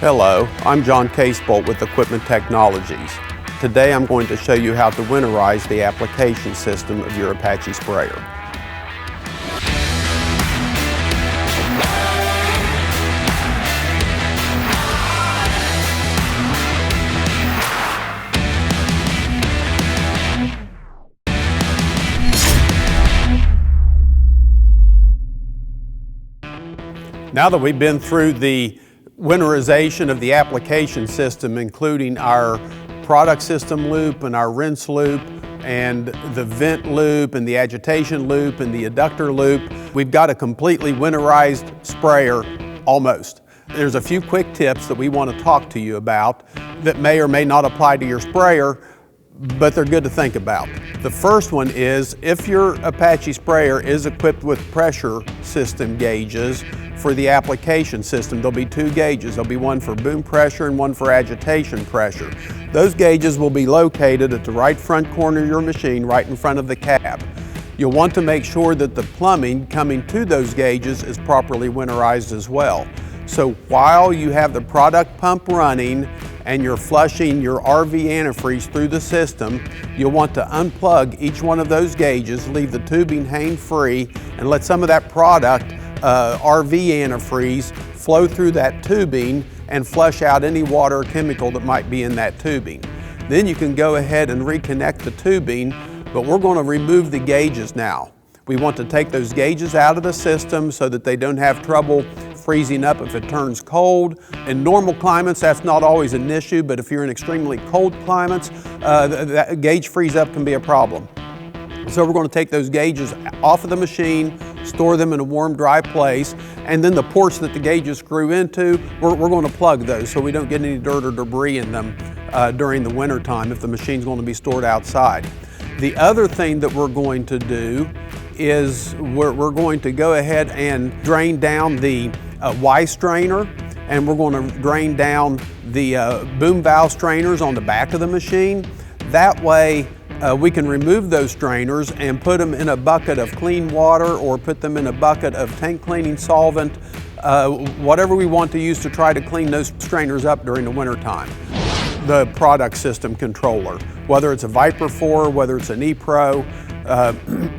Hello, I'm John Casebolt with Equipment Technologies. Today I'm going to show you how to winterize the application system of your Apache sprayer. Now that we've been through the winterization of the application system, including our product system loop and our rinse loop and the vent loop and the agitation loop and the adductor loop, we've got a completely winterized sprayer, almost. There's a few quick tips that we want to talk to you about that may or may not apply to your sprayer, but they're good to think about. The first one is, if your Apache sprayer is equipped with pressure system gauges for the application system, there'll be two gauges. There'll be one for boom pressure and one for agitation pressure. Those gauges will be located at the right front corner of your machine, right in front of the cab. You'll want to make sure that the plumbing coming to those gauges is properly winterized as well. So while you have the product pump running and you're flushing your RV antifreeze through the system, you'll want to unplug each one of those gauges, leave the tubing hang free, and let some of that product RV antifreeze flow through that tubing and flush out any water or chemical that might be in that tubing. Then you can go ahead and reconnect the tubing, but we're going to remove the gauges now. We want to take those gauges out of the system so that they don't have trouble freezing up if it turns cold. In normal climates, that's not always an issue, but if you're in extremely cold climates, that gauge freeze up can be a problem. So we're going to take those gauges off of the machine, store them in a warm, dry place, and then the ports that the gauges screw into, we're going to plug those so we don't get any dirt or debris in them during the winter time if the machine's going to be stored outside. The other thing that we're going to do is we're going to go ahead and drain down the Y strainer, and we're going to drain down the boom valve strainers on the back of the machine. That way we can remove those strainers and put them in a bucket of clean water or put them in a bucket of tank cleaning solvent, whatever we want to use to try to clean those strainers up during the winter time. The product system controller, whether it's a Viper 4, whether it's an ePro,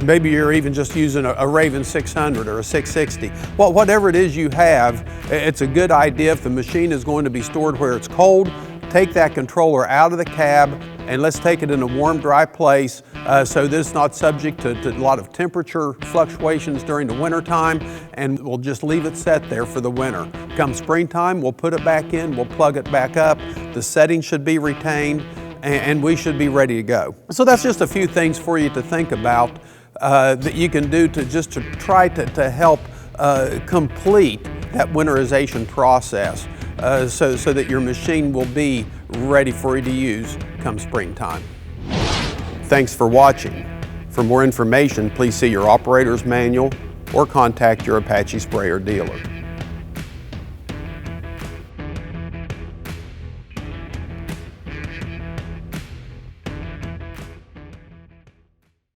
maybe you're even just using a Raven 600 or a 660. Well, whatever it is you have, it's a good idea if the machine is going to be stored where it's cold, take that controller out of the cab and let's take it in a warm, dry place so that it's not subject to a lot of temperature fluctuations during the winter time, and we'll just leave it set there for the winter. Come springtime, we'll put it back in, we'll plug it back up, the settings should be retained, and we should be ready to go. So that's just a few things for you to think about that you can do to try to help complete that winterization process so that your machine will be ready for you to use come springtime. Thanks for watching. For more information, please see your operator's manual or contact your Apache sprayer dealer.